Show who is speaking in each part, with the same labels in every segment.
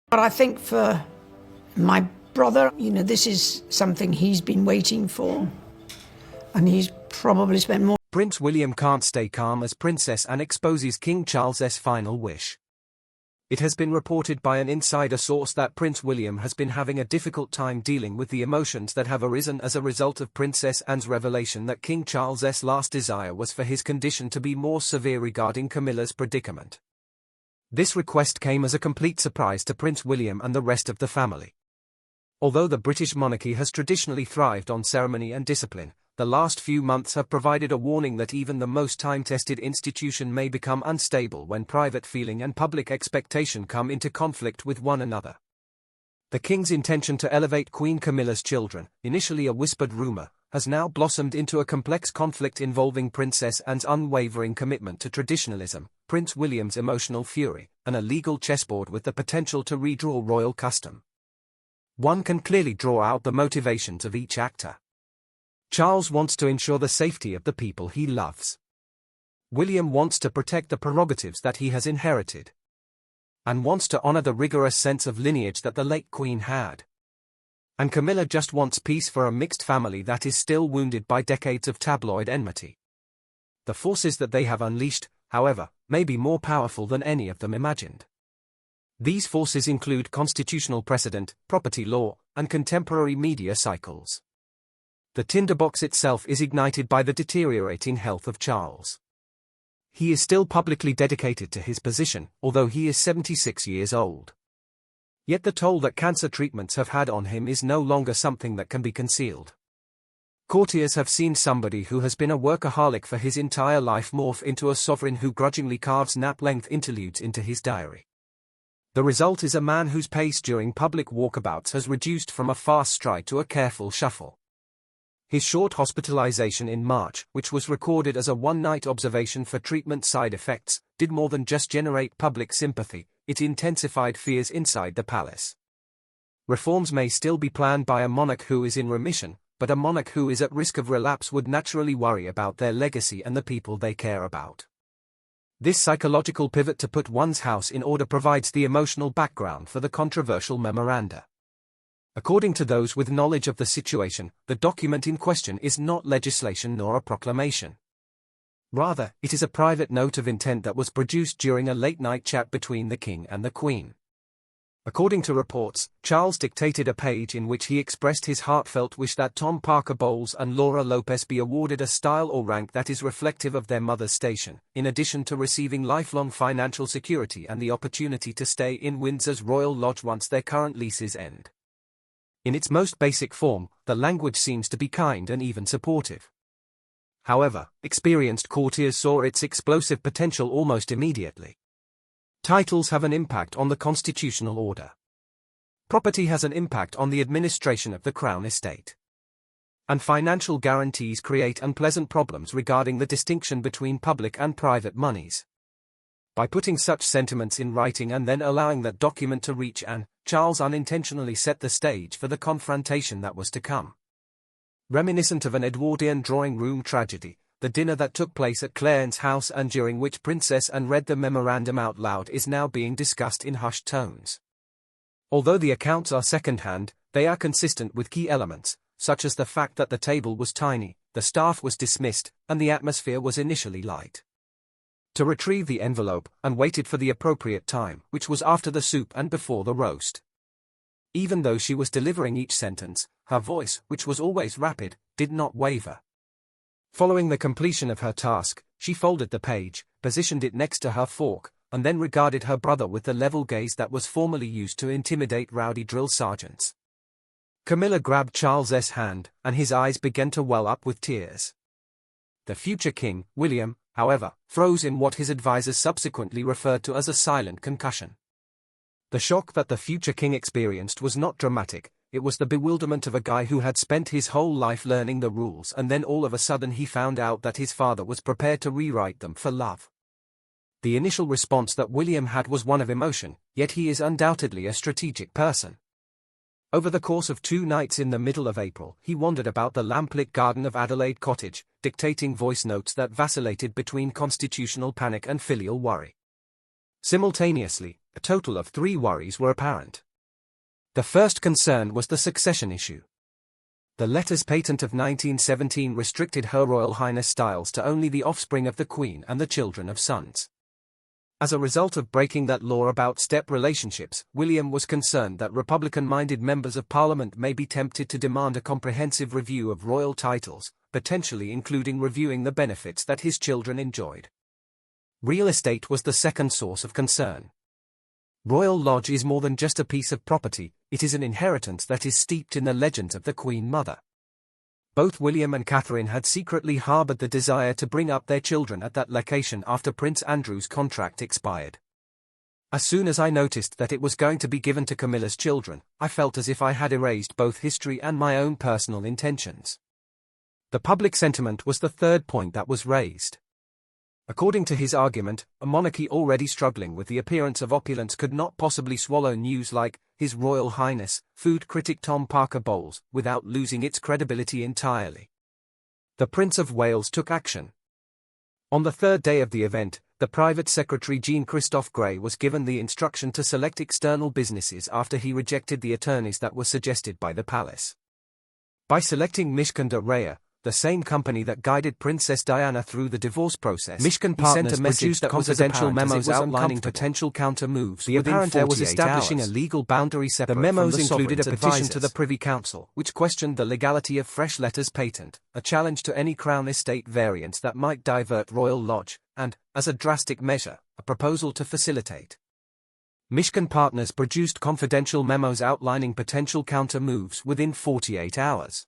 Speaker 1: But I think for my brother, this is something he's been waiting for, and he's probably spent more.
Speaker 2: Prince William can't stay calm as Princess Anne exposes King Charles's final wish. It has been reported by an insider source that Prince William has been having a difficult time dealing with the emotions that have arisen as a result of Princess Anne's revelation that King Charles's last desire was for his condition to be more severe regarding Camilla's predicament. This request came as a complete surprise to Prince William and the rest of the family. Although the British monarchy has traditionally thrived on ceremony and discipline, the last few months have provided a warning that even the most time-tested institution may become unstable when private feeling and public expectation come into conflict with one another. The king's intention to elevate Queen Camilla's children, initially a whispered rumor, has now blossomed into a complex conflict involving Princess Anne's unwavering commitment to traditionalism, Prince William's emotional fury, and a legal chessboard with the potential to redraw royal custom. One can clearly draw out the motivations of each actor. Charles wants to ensure the safety of the people he loves. William wants to protect the prerogatives that he has inherited, and wants to honor the rigorous sense of lineage that the late Queen had. And Camilla just wants peace for a mixed family that is still wounded by decades of tabloid enmity. The forces that they have unleashed, however, may be more powerful than any of them imagined. These forces include constitutional precedent, property law, and contemporary media cycles. The tinderbox itself is ignited by the deteriorating health of Charles. He is still publicly dedicated to his position, although he is 76 years old. Yet the toll that cancer treatments have had on him is no longer something that can be concealed. Courtiers have seen somebody who has been a workaholic for his entire life morph into a sovereign who grudgingly carves nap-length interludes into his diary. The result is a man whose pace during public walkabouts has reduced from a fast stride to a careful shuffle. His short hospitalization in March, which was recorded as a one-night observation for treatment side effects, did more than just generate public sympathy, it intensified fears inside the palace. Reforms may still be planned by a monarch who is in remission, but a monarch who is at risk of relapse would naturally worry about their legacy and the people they care about. This psychological pivot to put one's house in order provides the emotional background for the controversial memoranda. According to those with knowledge of the situation, the document in question is not legislation nor a proclamation. Rather, it is a private note of intent that was produced during a late-night chat between the King and the Queen. According to reports, Charles dictated a page in which he expressed his heartfelt wish that Tom Parker Bowles and Laura Lopez be awarded a style or rank that is reflective of their mother's station, in addition to receiving lifelong financial security and the opportunity to stay in Windsor's Royal Lodge once their current leases end. In its most basic form, the language seems to be kind and even supportive. However, experienced courtiers saw its explosive potential almost immediately. Titles have an impact on the constitutional order. Property has an impact on the administration of the Crown estate. And financial guarantees create unpleasant problems regarding the distinction between public and private monies. By putting such sentiments in writing and then allowing that document to reach Anne, Charles unintentionally set the stage for the confrontation that was to come. Reminiscent of an Edwardian drawing room tragedy, the dinner that took place at Clarence's house and during which Princess Anne read the memorandum out loud is now being discussed in hushed tones. Although the accounts are second-hand, they are consistent with key elements, such as the fact that the table was tiny, the staff was dismissed, and the atmosphere was initially light. To retrieve the envelope, and waited for the appropriate time, which was after the soup and before the roast. Even though she was delivering each sentence, her voice, which was always rapid, did not waver. Following the completion of her task, she folded the page, positioned it next to her fork, and then regarded her brother with the level gaze that was formerly used to intimidate rowdy drill sergeants. Camilla grabbed Charles's hand, and his eyes began to well up with tears. The future king, William, however, froze in what his advisors subsequently referred to as a silent concussion. The shock that the future king experienced was not dramatic, it was the bewilderment of a guy who had spent his whole life learning the rules and then all of a sudden he found out that his father was prepared to rewrite them for love. The initial response that William had was one of emotion, yet he is undoubtedly a strategic person. Over the course of 2 nights in the middle of April, he wandered about the lamplit garden of Adelaide Cottage, dictating voice notes that vacillated between constitutional panic and filial worry. Simultaneously, A total of 3 worries were apparent. The first concern was the succession issue. The letters patent of 1917 restricted Her Royal Highness styles to only the offspring of the Queen and the children of sons. As a result of breaking that law about step relationships, William was concerned that Republican-minded members of Parliament may be tempted to demand a comprehensive review of royal titles, potentially including reviewing the benefits that his children enjoyed. Real estate was the second source of concern. Royal Lodge is more than just a piece of property, it is an inheritance that is steeped in the legends of the Queen Mother. Both William and Catherine had secretly harbored the desire to bring up their children at that location after Prince Andrew's contract expired. As soon as I noticed that it was going to be given to Camilla's children, I felt as if I had erased both history and my own personal intentions. The public sentiment was the third point that was raised. According to his argument, a monarchy already struggling with the appearance of opulence could not possibly swallow news like His Royal Highness, food critic Tom Parker Bowles, without losing its credibility entirely. The Prince of Wales took action. On the third day of the event, the private secretary Jean-Christophe Gray was given the instruction to select external businesses after he rejected the attorneys that were suggested by the palace. By selecting Mishcon de Reya, the same company that guided Princess Diana through the divorce process, Mishcon Partners sent a message that confidential memos outlining potential counter-moves. The apparent heir was establishing a legal boundary separate from the memos included a petition to the Privy Council, which questioned the legality of fresh letters patent, a challenge to any Crown estate variants that might divert Royal Lodge, and, as a drastic measure, a proposal to facilitate. Mishcon Partners produced confidential memos outlining potential counter-moves within 48 hours.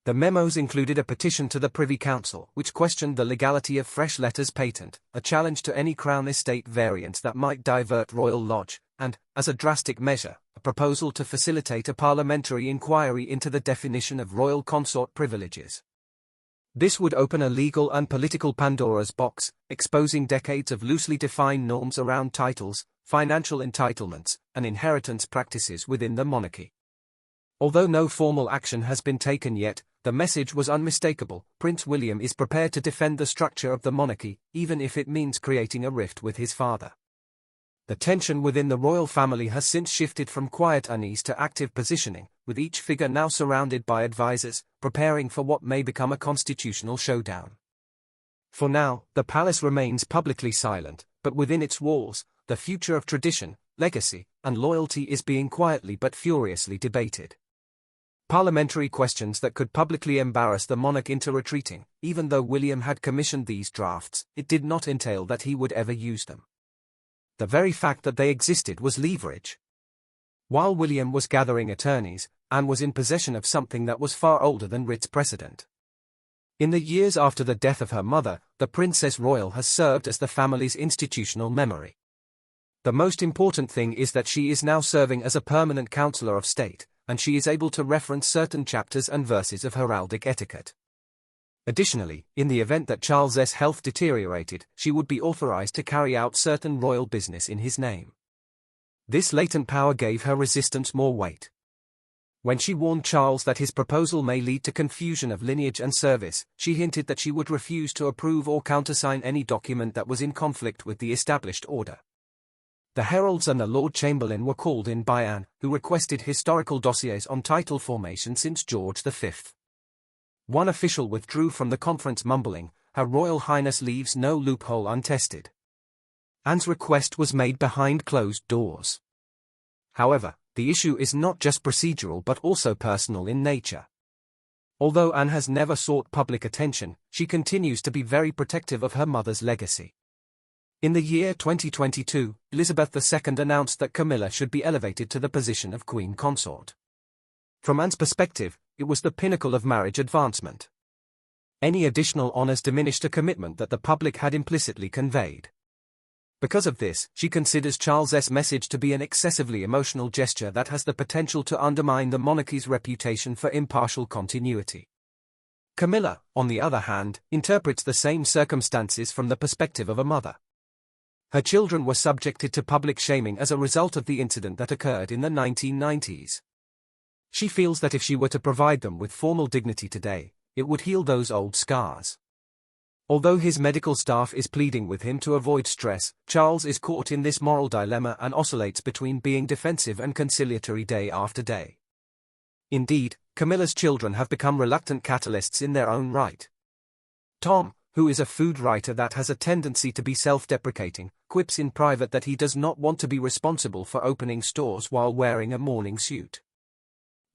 Speaker 2: The memos included a petition to the Privy Council, which questioned the legality of fresh letters patent, a challenge to any Crown estate variants that might divert Royal Lodge, and, as a drastic measure, a proposal to facilitate a parliamentary inquiry into the definition of royal consort privileges. This would open a legal and political Pandora's box, exposing decades of loosely defined norms around titles, financial entitlements, and inheritance practices within the monarchy. Although no formal action has been taken yet, the message was unmistakable. Prince William is prepared to defend the structure of the monarchy, even if it means creating a rift with his father. The tension within the royal family has since shifted from quiet unease to active positioning, with each figure now surrounded by advisors, preparing for what may become a constitutional showdown. For now, the palace remains publicly silent, but within its walls, the future of tradition, legacy, and loyalty is being quietly but furiously debated. Parliamentary questions that could publicly embarrass the monarch into retreating. Even though William had commissioned these drafts, it did not entail that he would ever use them. The very fact that they existed was leverage. While William was gathering attorneys, Anne was in possession of something that was far older than writ's precedent. In the years after the death of her mother, the Princess Royal has served as the family's institutional memory. The most important thing is that she is now serving as a permanent Councillor of State, and she is able to reference certain chapters and verses of heraldic etiquette. Additionally, in the event that Charles's health deteriorated, she would be authorized to carry out certain royal business in his name. This latent power gave her resistance more weight. When she warned Charles that his proposal may lead to confusion of lineage and service, she hinted that she would refuse to approve or countersign any document that was in conflict with the established order. The heralds and the Lord Chamberlain were called in by Anne, who requested historical dossiers on title formation since George V. One official withdrew from the conference mumbling, "Her Royal Highness leaves no loophole untested." Anne's request was made behind closed doors. However, the issue is not just procedural but also personal in nature. Although Anne has never sought public attention, she continues to be very protective of her mother's legacy. In the year 2022, Elizabeth II announced that Camilla should be elevated to the position of Queen Consort. From Anne's perspective, it was the pinnacle of marriage advancement. Any additional honors diminished a commitment that the public had implicitly conveyed. Because of this, she considers Charles's message to be an excessively emotional gesture that has the potential to undermine the monarchy's reputation for impartial continuity. Camilla, on the other hand, interprets the same circumstances from the perspective of a mother. Her children were subjected to public shaming as a result of the incident that occurred in the 1990s. She feels that if she were to provide them with formal dignity today, it would heal those old scars. Although his medical staff is pleading with him to avoid stress, Charles is caught in this moral dilemma and oscillates between being defensive and conciliatory day after day. Indeed, Camilla's children have become reluctant catalysts in their own right. Tom, who is a food writer that has a tendency to be self-deprecating, quips in private that he does not want to be responsible for opening stores while wearing a morning suit.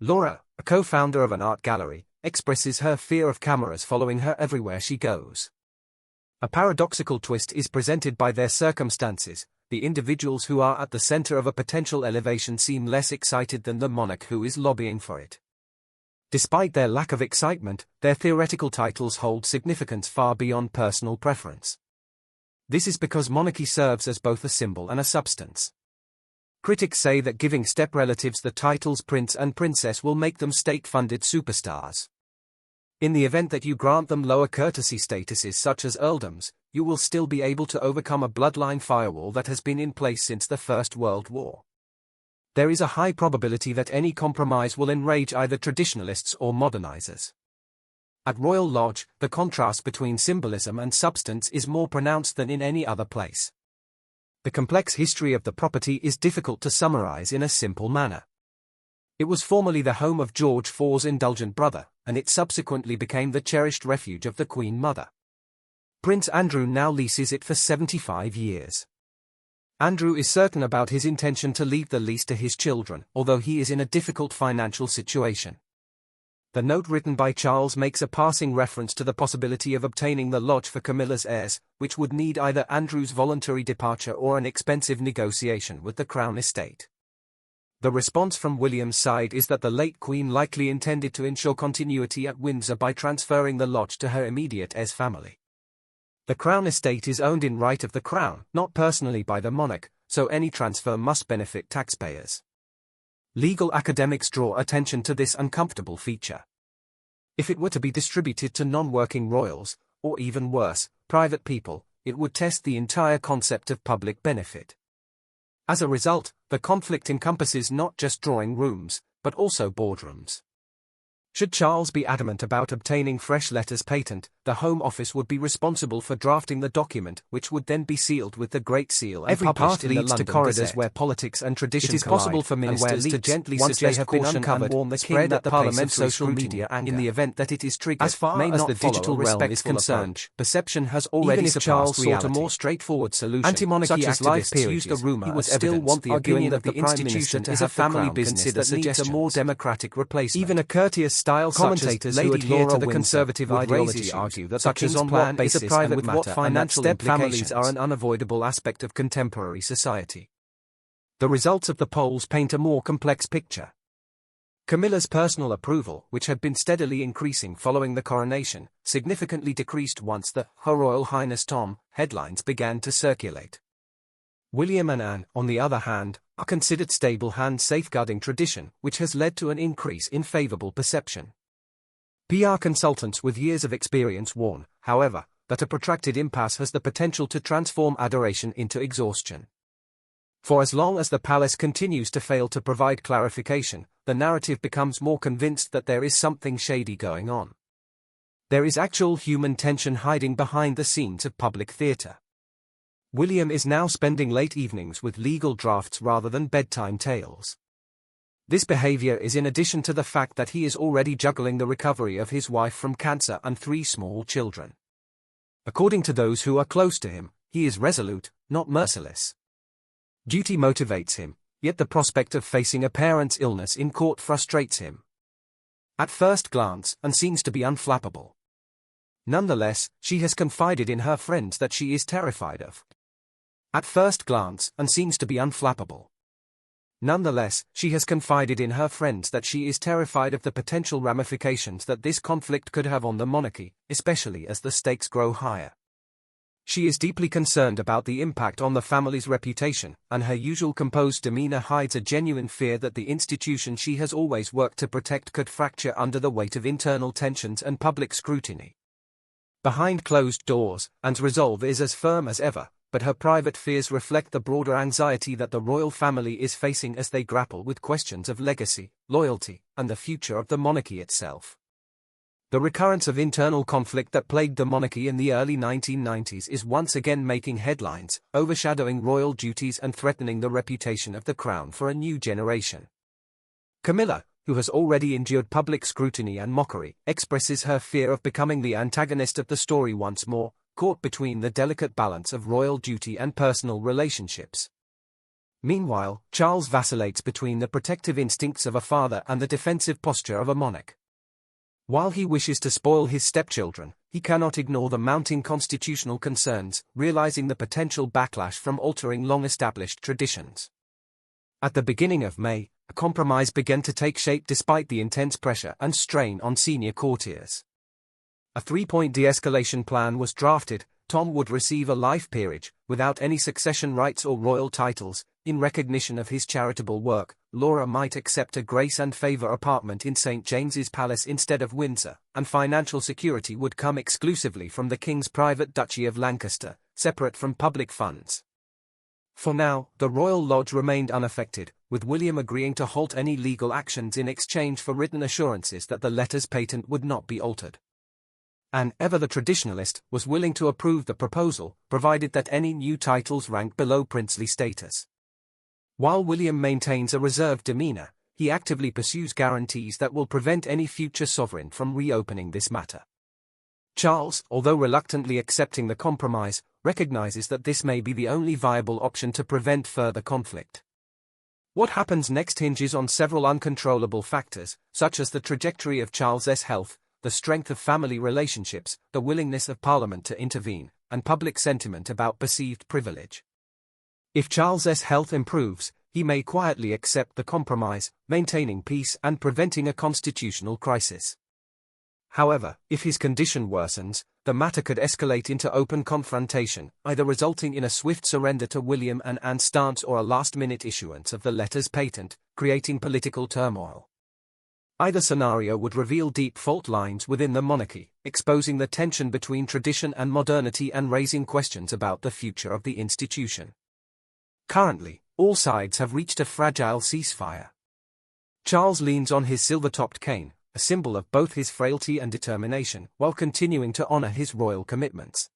Speaker 2: Laura, a co-founder of an art gallery, expresses her fear of cameras following her everywhere she goes. A paradoxical twist is presented by their circumstances. The individuals who are at the center of a potential elevation seem less excited than the monarch who is lobbying for it. Despite their lack of excitement, their theoretical titles hold significance far beyond personal preference. This is because monarchy serves as both a symbol and a substance. Critics say that giving step-relatives the titles prince and princess will make them state-funded superstars. In the event that you grant them lower courtesy statuses such as earldoms, you will still be able to overcome a bloodline firewall that has been in place since the First World War. There is a high probability that any compromise will enrage either traditionalists or modernizers. At Royal Lodge, the contrast between symbolism and substance is more pronounced than in any other place. The complex history of the property is difficult to summarize in a simple manner. It was formerly the home of George IV's indulgent brother, and it subsequently became the cherished refuge of the Queen Mother. Prince Andrew now leases it for 75 years. Andrew is certain about his intention to leave the lease to his children, although he is in a difficult financial situation. The note written by Charles makes a passing reference to the possibility of obtaining the lodge for Camilla's heirs, which would need either Andrew's voluntary departure or an expensive negotiation with the Crown estate. The response from William's side is that the late Queen likely intended to ensure continuity at Windsor by transferring the lodge to her immediate heirs family. The Crown estate is owned in right of the Crown, not personally by the monarch, so any transfer must benefit taxpayers. Legal academics draw attention to this uncomfortable feature. If it were to be distributed to non-working royals, or even worse, private people, it would test the entire concept of public benefit. As a result, the conflict encompasses not just drawing rooms, but also boardrooms. Should Charles be adamant about obtaining fresh letters patent, the Home Office would be responsible for drafting the document, which would then be sealed with the Great Seal and
Speaker 3: Every
Speaker 2: published
Speaker 3: path
Speaker 2: in the
Speaker 3: leads to
Speaker 2: London
Speaker 3: corridors
Speaker 2: Gazette.
Speaker 3: where politics and tradition
Speaker 2: It is
Speaker 3: collide,
Speaker 2: possible for
Speaker 3: and where
Speaker 2: ministers to
Speaker 3: leaks,
Speaker 2: gently
Speaker 3: once they
Speaker 2: suggest
Speaker 3: have been
Speaker 2: caution
Speaker 3: uncovered,
Speaker 2: and warn the
Speaker 3: spread
Speaker 2: king that
Speaker 3: at the pace of
Speaker 2: parliamentary
Speaker 3: social
Speaker 2: scrutiny,
Speaker 3: media anger.
Speaker 2: in the event that it is triggered,
Speaker 3: As far
Speaker 2: may
Speaker 3: as
Speaker 2: not
Speaker 3: the
Speaker 2: follow
Speaker 3: digital
Speaker 2: a
Speaker 3: realm is
Speaker 2: respectful
Speaker 3: concerned,
Speaker 2: approach.
Speaker 3: perception has already
Speaker 2: Even if
Speaker 3: surpassed
Speaker 2: Charles sought a
Speaker 3: reality.
Speaker 2: more straightforward solution,
Speaker 3: Anti-monarchy
Speaker 2: such as live
Speaker 3: activists
Speaker 2: peerages,
Speaker 3: used a rumor
Speaker 2: he would
Speaker 3: as
Speaker 2: still
Speaker 3: evidence,
Speaker 2: want the
Speaker 3: arguing
Speaker 2: opinion
Speaker 3: that
Speaker 2: of the
Speaker 3: the Prime
Speaker 2: institution
Speaker 3: Minister
Speaker 2: is
Speaker 3: to
Speaker 2: a
Speaker 3: have the
Speaker 2: family
Speaker 3: Crown
Speaker 2: business
Speaker 3: consider
Speaker 2: that needs a more
Speaker 3: suggestions.
Speaker 2: democratic replacement.
Speaker 3: Even a courteous style
Speaker 2: Commentators
Speaker 3: such as
Speaker 2: who
Speaker 3: Lady
Speaker 2: adhere
Speaker 3: Laura
Speaker 2: to the
Speaker 3: Windsor
Speaker 2: conservative
Speaker 3: would raise
Speaker 2: ideology
Speaker 3: issues,
Speaker 2: argue that
Speaker 3: such
Speaker 2: the
Speaker 3: as
Speaker 2: king's
Speaker 3: on
Speaker 2: plan
Speaker 3: what
Speaker 2: is a
Speaker 3: basis
Speaker 2: private
Speaker 3: and with
Speaker 2: matter
Speaker 3: what
Speaker 2: and that
Speaker 3: financial
Speaker 2: step families
Speaker 3: implications.
Speaker 2: are an unavoidable aspect of contemporary society. The results of the polls paint a more complex picture. Camilla's personal approval, which had been steadily increasing following the coronation, significantly decreased once the Her Royal Highness Tom headlines began to circulate. William and Anne, on the other hand, are considered stable hands safeguarding tradition, which has led to an increase in favorable perception. PR consultants with years of experience warn, however, that a protracted impasse has the potential to transform adoration into exhaustion. For as long as the palace continues to fail to provide clarification, the narrative becomes more convinced that there is something shady going on. There is actual human tension hiding behind the scenes of public theatre. William is now spending late evenings with legal drafts rather than bedtime tales. This behavior is in addition to the fact that he is already juggling the recovery of his wife from cancer and 3 small children. According to those who are close to him, he is resolute, not merciless. Duty motivates him, yet the prospect of facing a parent's illness in court frustrates him. At first glance, Anne seems to be unflappable. Nonetheless, she has confided in her friends that she is terrified of. At first glance, Anne seems to be unflappable. Nonetheless, she has confided in her friends that she is terrified of the potential ramifications that this conflict could have on the monarchy, especially as the stakes grow higher. She is deeply concerned about the impact on the family's reputation, and her usual composed demeanor hides a genuine fear that the institution she has always worked to protect could fracture under the weight of internal tensions and public scrutiny. Behind closed doors, Anne's resolve is as firm as ever, but her private fears reflect the broader anxiety that the royal family is facing as they grapple with questions of legacy, loyalty, and the future of the monarchy itself. The recurrence of internal conflict that plagued the monarchy in the early 1990s is once again making headlines, overshadowing royal duties and threatening the reputation of the crown for a new generation. Camilla, who has already endured public scrutiny and mockery, expresses her fear of becoming the antagonist of the story once more, caught between the delicate balance of royal duty and personal relationships. Meanwhile, Charles vacillates between the protective instincts of a father and the defensive posture of a monarch. While he wishes to spoil his stepchildren, he cannot ignore the mounting constitutional concerns, realizing the potential backlash from altering long-established traditions. At the beginning of May, a compromise began to take shape despite the intense pressure and strain on senior courtiers. A three-point de-escalation plan was drafted. Tom would receive a life peerage, without any succession rights or royal titles. In recognition of his charitable work, Laura might accept a grace and favour apartment in St. James's Palace instead of Windsor, and financial security would come exclusively from the King's private Duchy of Lancaster, separate from public funds. For now, the Royal Lodge remained unaffected, with William agreeing to halt any legal actions in exchange for written assurances that the letters patent would not be altered. Anne, ever the traditionalist, was willing to approve the proposal, provided that any new titles ranked below princely status. While William maintains a reserved demeanour, he actively pursues guarantees that will prevent any future sovereign from reopening this matter. Charles, although reluctantly accepting the compromise, recognizes that this may be the only viable option to prevent further conflict. What happens next hinges on several uncontrollable factors, such as the trajectory of Charles's health, the strength of family relationships, the willingness of Parliament to intervene, and public sentiment about perceived privilege. If Charles's health improves, he may quietly accept the compromise, maintaining peace and preventing a constitutional crisis. However, if his condition worsens, the matter could escalate into open confrontation, either resulting in a swift surrender to William and Anne's stance or a last-minute issuance of the letters patent, creating political turmoil. Either scenario would reveal deep fault lines within the monarchy, exposing the tension between tradition and modernity and raising questions about the future of the institution. Currently, all sides have reached a fragile ceasefire. Charles leans on his silver-topped cane, a symbol of both his frailty and determination, while continuing to honor his royal commitments.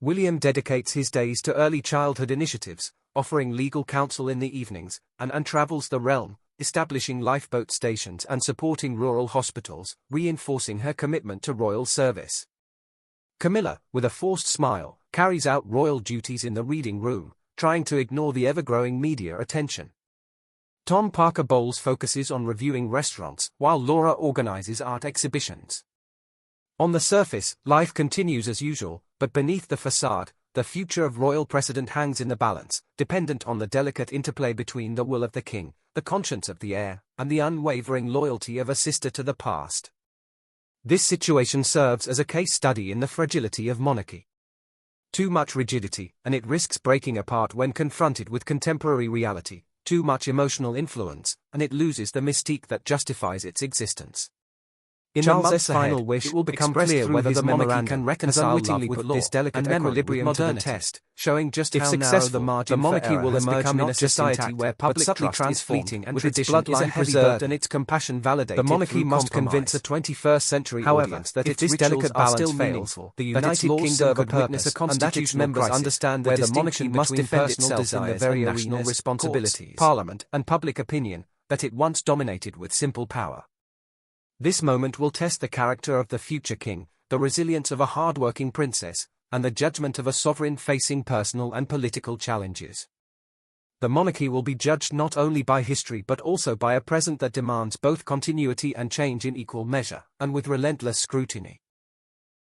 Speaker 2: William dedicates his days to early childhood initiatives, offering legal counsel in the evenings, and travels the realm, establishing lifeboat stations and supporting rural hospitals, reinforcing her commitment to royal service. Camilla, with a forced smile, carries out royal duties in the reading room, trying to ignore the ever-growing media attention. Tom Parker Bowles focuses on reviewing restaurants, while Laura organizes art exhibitions. On the surface, life continues as usual, but beneath the facade, the future of royal precedent hangs in the balance, dependent on the delicate interplay between the will of the king, the conscience of the heir, and the unwavering loyalty of a sister to the past. This situation serves as a case study in the fragility of monarchy. Too much rigidity, and it risks breaking apart when confronted with contemporary reality. Too much emotional influence, and it loses the mystique that justifies its existence. In Charles's final wish, it will become clear whether the monarchy can reconcile love with this delicate equilibrium to the test, showing just how narrow the margin for error will emerge in a society where public trust is fleeting and tradition is a heavy burden and its compassion validated. The monarchy must convince a 21st century audience that its delicate balance fails, the United Kingdom could witness a constitutional crisis understand where the monarchy must defend itself in the very national responsibilities, Parliament, and public opinion that it once dominated with simple power. This moment will test the character of the future king, the resilience of a hard-working princess, and the judgment of a sovereign facing personal and political challenges. The monarchy will be judged not only by history but also by a present that demands both continuity and change in equal measure, and with relentless scrutiny.